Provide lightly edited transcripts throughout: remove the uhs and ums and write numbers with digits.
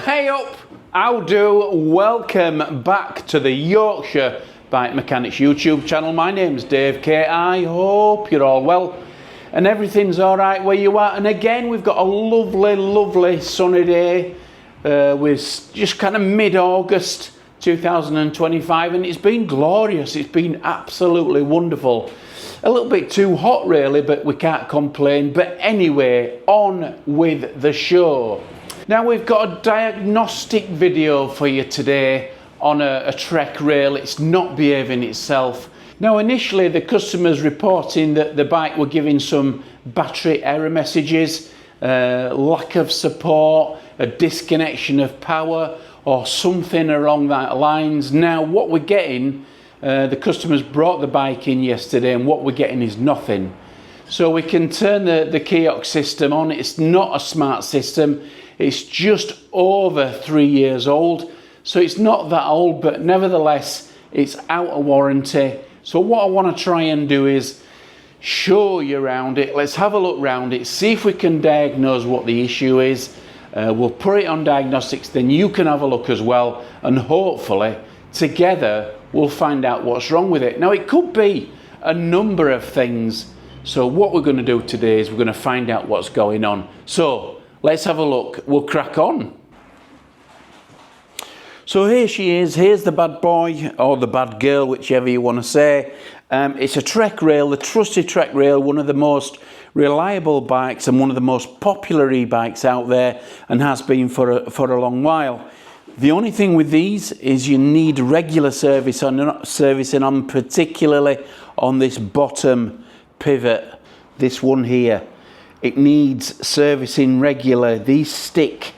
Hey up, how do? Welcome back to the Yorkshire Bike Mechanics YouTube channel. My name's Dave K. I hope you're all well and everything's alright where you are. And again, we've got a lovely sunny day with just kind of mid-August 2025, and it's been glorious. It's been absolutely wonderful. A little bit too hot really, but we can't complain. But anyway, on with the show. Now we've got a diagnostic video for you today on a Trek rail. It's not behaving itself. Now initially the customer's reporting that the bike were giving some battery error messages, lack of support, a disconnection of power or something along that lines. Now what we're getting, the customers brought the bike in yesterday and what we're getting is nothing. So we can turn the kiosk system on. It's not a smart system. It's just over 3 years old. So it's not that old, but nevertheless, it's out of warranty. So what I want to try and do is show you around it. Let's have a look around it, see if we can diagnose what the issue is. We'll put it on diagnostics, then you can have a look as well. And hopefully together, we'll find out what's wrong with it. Now it could be a number of things. So what we're going to do today is we're going to find out what's going on. So let's have a look. We'll crack on. So here she is. Here's the bad boy or the bad girl, whichever you want to say. It's a Trek rail, the trusted Trek rail, one of the most reliable bikes and one of the most popular e-bikes out there, and has been for a long while. The only thing with these is you need regular servicing on, particularly on this bottom pivot, this one here. It needs servicing regular. These stick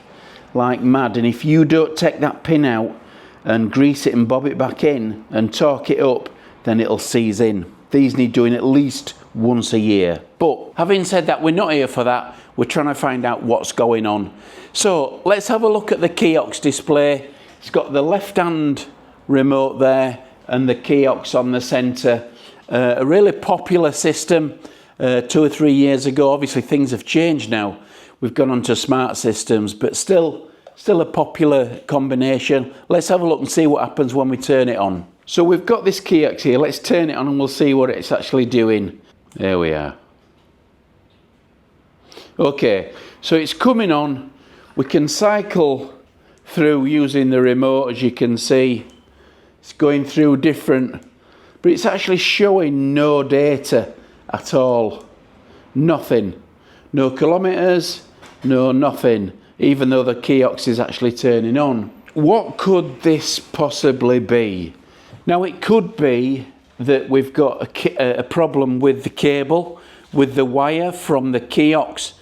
like mad, and if you don't take that pin out and grease it and bob it back in and torque it up, then it'll seize in. These need doing at least once a year. But having said that, we're not here for that. We're trying to find out what's going on. So let's have a look at the kiosk display. It's got the left-hand remote there and the kiosk on the centre. A really popular system 2 or 3 years ago. Obviously things have changed now. We've gone on to smart systems, but still a popular combination. Let's have a look and see what happens when we turn it on. So we've got this kiosk here. Let's turn it on and we'll see what it's actually doing. There we are. Okay, so it's coming on. We can cycle through using the remote, as you can see. It's going through different, but it's actually showing no data at all. Nothing. No kilometres, no nothing, even though the kiosk is actually turning on. What could this possibly be? Now it could be that we've got a problem with the cable, with the wire from the kiosk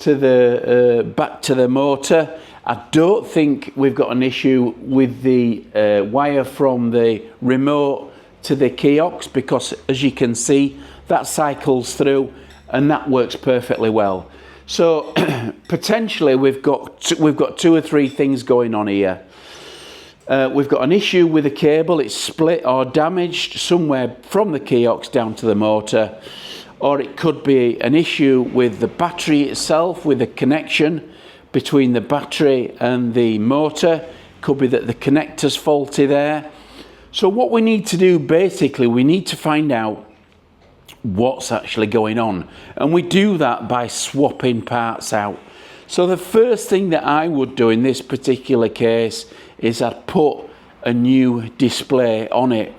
to the back to the motor. I don't think we've got an issue with the wire from the remote to the kiosk, because as you can see, that cycles through and that works perfectly well. So potentially we've got 2 or 3 things going on here. We've got an issue with the cable. It's split or damaged somewhere from the kiosk down to the motor, or it could be an issue with the battery itself, with the connection between the battery and the motor. Could be that the connector's faulty there. So what we need to do, basically, we need to find out what's actually going on, and we do that by swapping parts out. So the first thing that I would do in this particular case is I'd put a new display on it,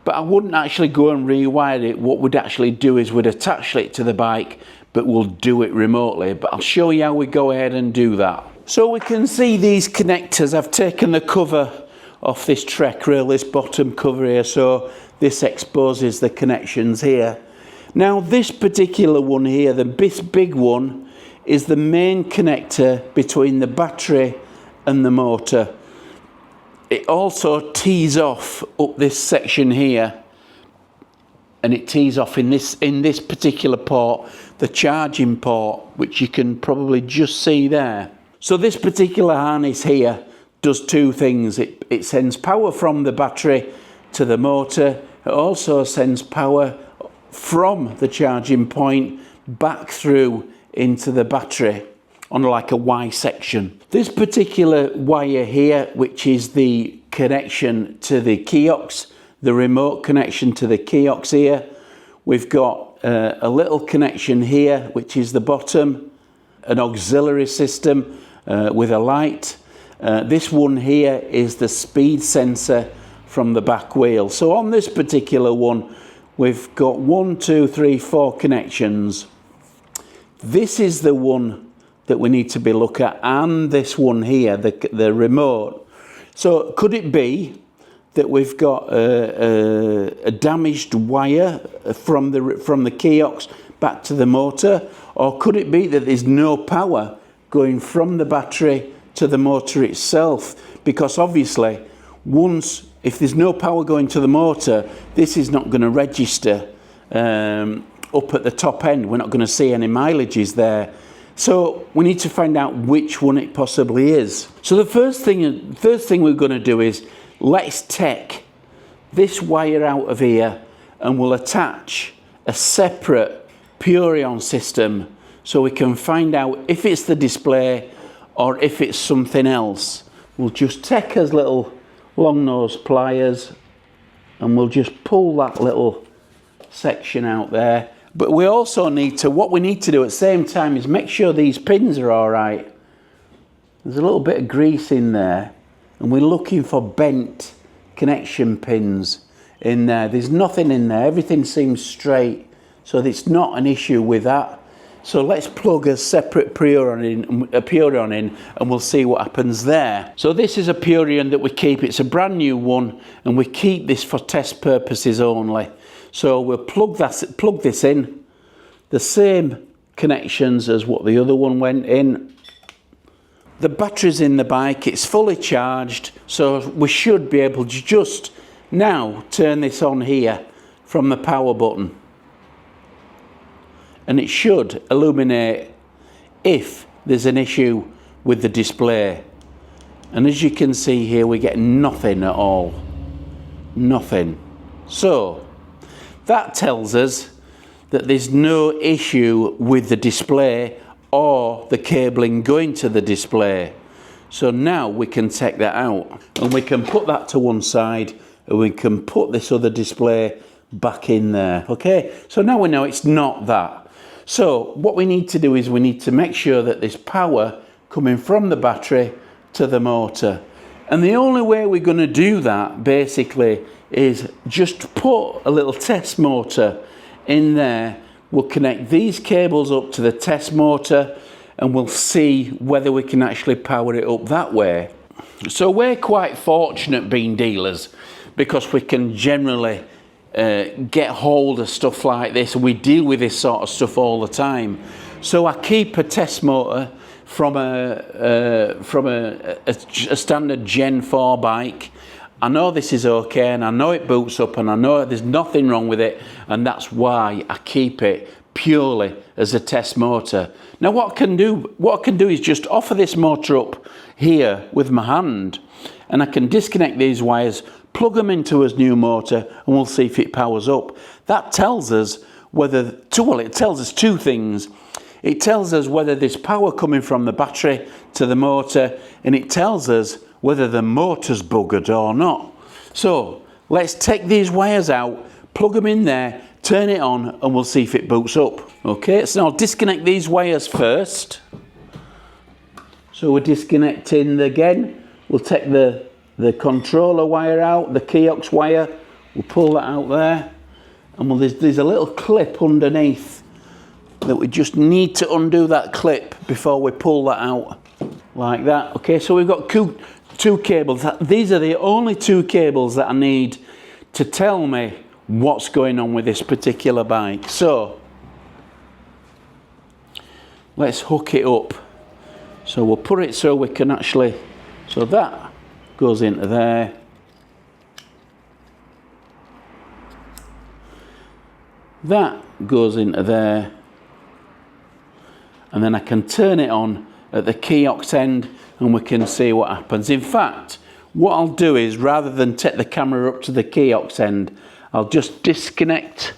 but I wouldn't actually go and rewire it. What we'd actually do is we'd attach it to the bike, but we'll do it remotely. But I'll show you how we go ahead and do that. So we can see these connectors. I've taken the cover off this Trek rail, this bottom cover here, so this exposes the connections here. Now this particular one here, this big one, is the main connector between the battery and the motor. It also tees off up this section here, and it tees off in this particular port, the charging port, which you can probably just see there. So this particular harness here does 2 things. It sends power from the battery to the motor. It also sends power from the charging point back through into the battery. on like a Y section. This particular wire here, which is the connection to the kiosk, the remote connection to the kiosk here, we've got a little connection here, which is the bottom, an auxiliary system with a light. This one here is the speed sensor from the back wheel. So on this particular one, we've got 1, 2, 3, 4 connections. This is the one that we need to be looking at, and this one here, the remote. So could it be that we've got a damaged wire from the kiosk back to the motor, or could it be that there's no power going from the battery to the motor itself? Because obviously, if there's no power going to the motor, this is not going to register up at the top end. We're not going to see any mileages there. So we need to find out which one it possibly is. So the first thing we're going to do is, let's take this wire out of here and we'll attach a separate Purion system so we can find out if it's the display or if it's something else. We'll just take us little long nose pliers and we'll just pull that little section out there. But we also need to, what we need to do at the same time is make sure these pins are all right. There's a little bit of grease in there and we're looking for bent connection pins in there. There's nothing in there, everything seems straight, so it's not an issue with that. So let's plug a separate Purion in and we'll see what happens there. So this is a Purion that we keep, it's a brand new one and we keep this for test purposes only. So we'll plug this in, the same connections as what the other one went in. The battery's in the bike, it's fully charged, so we should be able to just now turn this on here from the power button. And it should illuminate if there's an issue with the display. And as you can see here, we get nothing at all. Nothing. So that tells us that there's no issue with the display or the cabling going to the display. So now we can take that out and we can put that to one side and we can put this other display back in there. Okay, so now we know it's not that. So what we need to do is we need to make sure that there's power coming from the battery to the motor. And the only way we're going to do that basically is just put a little test motor in there. We'll connect these cables up to the test motor and we'll see whether we can actually power it up that way. So we're quite fortunate being dealers because we can generally get hold of stuff like this. We deal with this sort of stuff all the time. So I keep a test motor from a standard Gen 4 bike. I know this is okay and I know it boots up and I know there's nothing wrong with it, and that's why I keep it purely as a test motor. Now what I can do is just offer this motor up here with my hand and I can disconnect these wires, plug them into a new motor, and we'll see if it powers up. That tells us it tells us two things. It tells us whether there's power coming from the battery to the motor, and it tells us whether the motor's buggered or not. So let's take these wires out, plug them in there, turn it on, and we'll see if it boots up. Okay, so now I'll disconnect these wires first. So we're disconnecting again. We'll take the controller wire out, the kiosk wire, we'll pull that out there, and there's a little clip underneath that we just need to undo that clip before we pull that out, like that. Okay, so we've got two cables. These are the only two cables that I need to tell me what's going on with this particular bike. So let's hook it up. So we'll put it so we can actually, so that goes into there. That goes into there. And then I can turn it on at the kiosk end and we can see what happens. In fact, what I'll do is, rather than take the camera up to the kiosk end, I'll just disconnect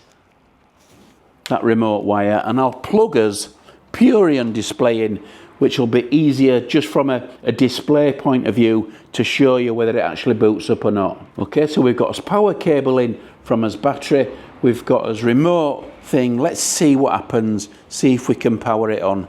that remote wire and I'll plug us Purion display in which will be easier just from a display point of view to show you whether it actually boots up or not. Okay, so we've got us power cable in from us battery, we've got us remote thing. Let's see what happens, see if we can power it on.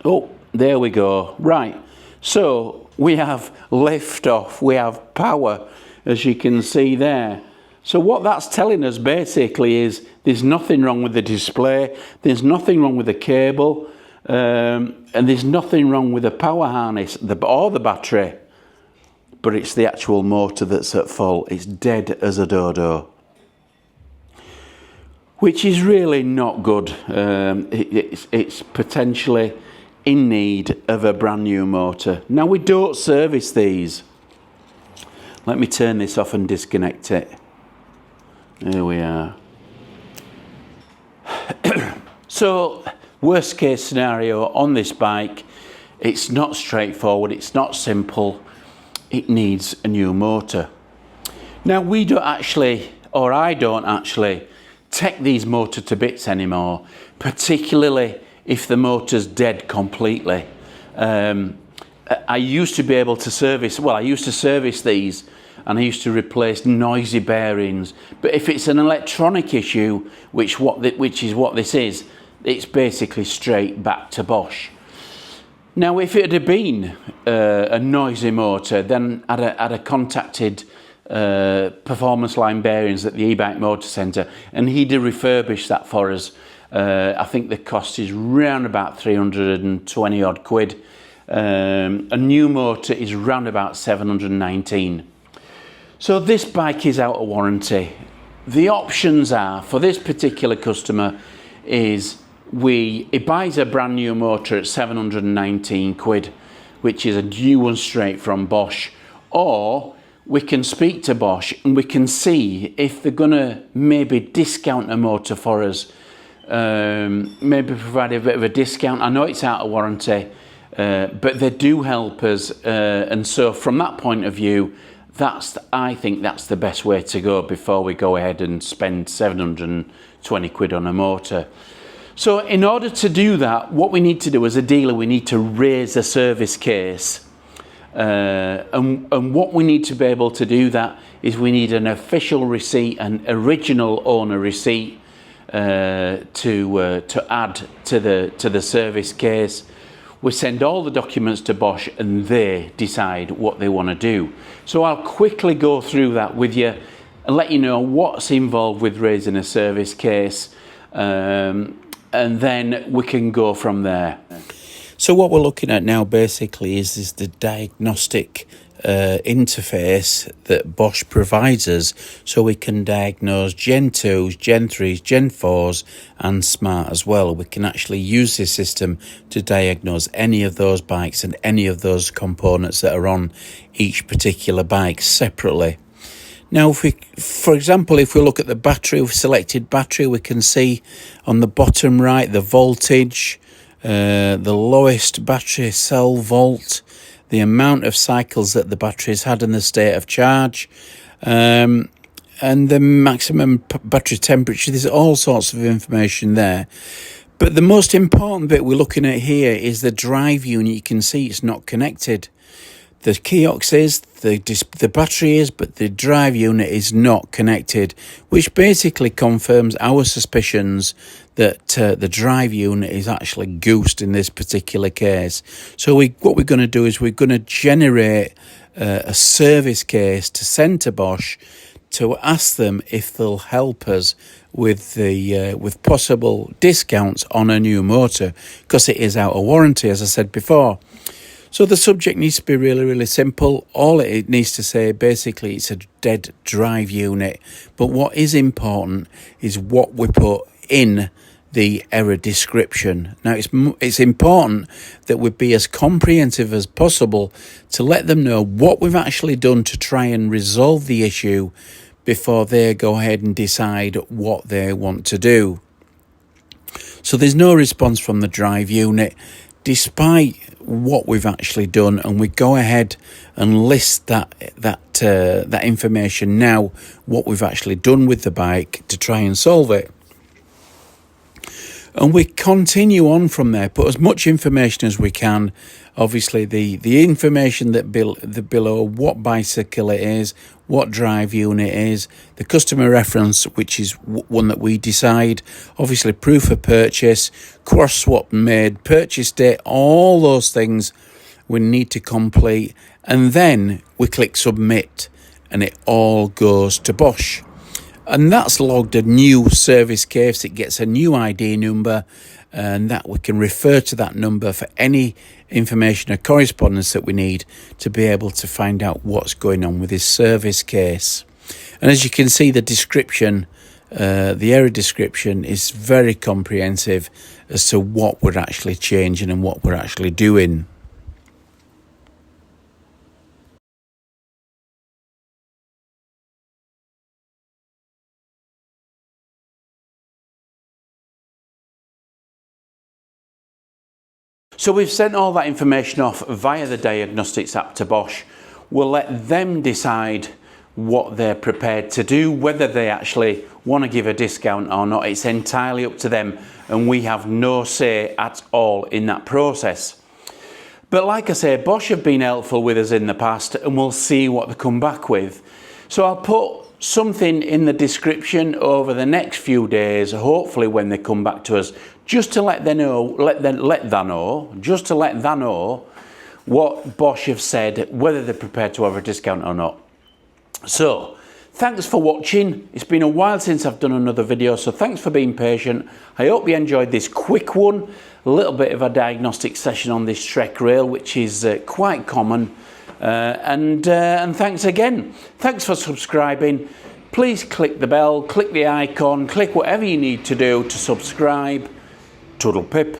Oh, there we go. Right, so we have lift off, we have power, as you can see there. So what that's telling us basically is there's nothing wrong with the display, there's nothing wrong with the cable, and there's nothing wrong with the power harness or the battery, but it's the actual motor that's at fault. It's dead as a dodo, which is really not good. It's potentially in need of a brand new motor. Now, we don't service these. Let me turn this off and disconnect it. There we are. So, worst case scenario on this bike, it's not straightforward, it's not simple, it needs a new motor. Now, we don't actually, or I don't actually, take these motors to bits anymore, particularly if the motor's dead completely. I used to be able to service, well, I used to service these and I used to replace noisy bearings. But if it's an electronic issue, which is what this is, it's basically straight back to Bosch. Now, if it had been a noisy motor, then I'd have contacted Performance Line Bearings at the ebike motor centre, and he'd have refurbished that for us. I think the cost is round about 320 odd quid. A new motor is round about 719. So this bike is out of warranty. The options are, for this particular customer, is he buys a brand new motor at 719 quid, which is a new one straight from Bosch, or we can speak to Bosch and we can see if they're gonna maybe discount a motor for us. Maybe provide a bit of a discount. I know it's out of warranty, but they do help us, and so from that point of view, I think that's the best way to go before we go ahead and spend 720 quid on a motor. So in order to do that, what we need to do as a dealer, we need to raise a service case, and what we need to be able to do that is we need an official receipt, an original owner receipt, to add to the service case. We send all the documents to Bosch and they decide what they want to do. So I'll quickly go through that with you and let you know what's involved with raising a service case, and then we can go from there. So what we're looking at now basically is the diagnostic interface that Bosch provides us, so we can diagnose Gen 2s, Gen 3s, Gen 4s and Smart as well. We can actually use this system to diagnose any of those bikes and any of those components that are on each particular bike separately. Now, for example, if we look at the battery, we've selected battery, we can see on the bottom right the voltage, the lowest battery cell volt, the amount of cycles that the battery's had in the state of charge, and the maximum battery temperature. There's all sorts of information there. But the most important bit we're looking at here is the drive unit. You can see it's not connected. The kiosk is, the battery is, but the drive unit is not connected, which basically confirms our suspicions that the drive unit is actually goosed in this particular case. So what we're going to do is we're going to generate a service case to send to Bosch to ask them if they'll help us with with possible discounts on a new motor, because it is out of warranty, as I said before. So the subject needs to be really, really simple. All it needs to say, basically, it's a dead drive unit. But what is important is what we put in the error description. Now, it's important that we be as comprehensive as possible to let them know what we've actually done to try and resolve the issue before they go ahead and decide what they want to do. So there's no response from the drive unit, despite what we've actually done, and we go ahead and list that information now, what we've actually done with the bike to try and solve it. And we continue on from there, put as much information as we can. Obviously, the information that below what bicycle it is, what drive unit is, the customer reference, which is one that we decide, obviously proof of purchase, cross swap made, purchase date, all those things we need to complete. And then we click submit and it all goes to Bosch. And that's logged a new service case. It gets a new ID number, and that we can refer to that number for any information or correspondence that we need to be able to find out what's going on with this service case. And as you can see, the description, the error description is very comprehensive as to what we're actually changing and what we're actually doing. So we've sent all that information off via the diagnostics app to Bosch. We'll let them decide what they're prepared to do, whether they actually want to give a discount or not. It's entirely up to them, and we have no say at all in that process. But like I say, Bosch have been helpful with us in the past, and we'll see what they come back with. So I'll put something in the description over the next few days, hopefully when they come back to us, just to let them know, just to let them know what Bosch have said, whether they're prepared to have a discount or not. So, thanks for watching. It's been a while since I've done another video, so thanks for being patient. I hope you enjoyed this quick one, a little bit of a diagnostic session on this Trek rail, which is quite common. And thanks again. Thanks for subscribing. Please click the bell, click the icon, click whatever you need to do to subscribe. Toodle pip.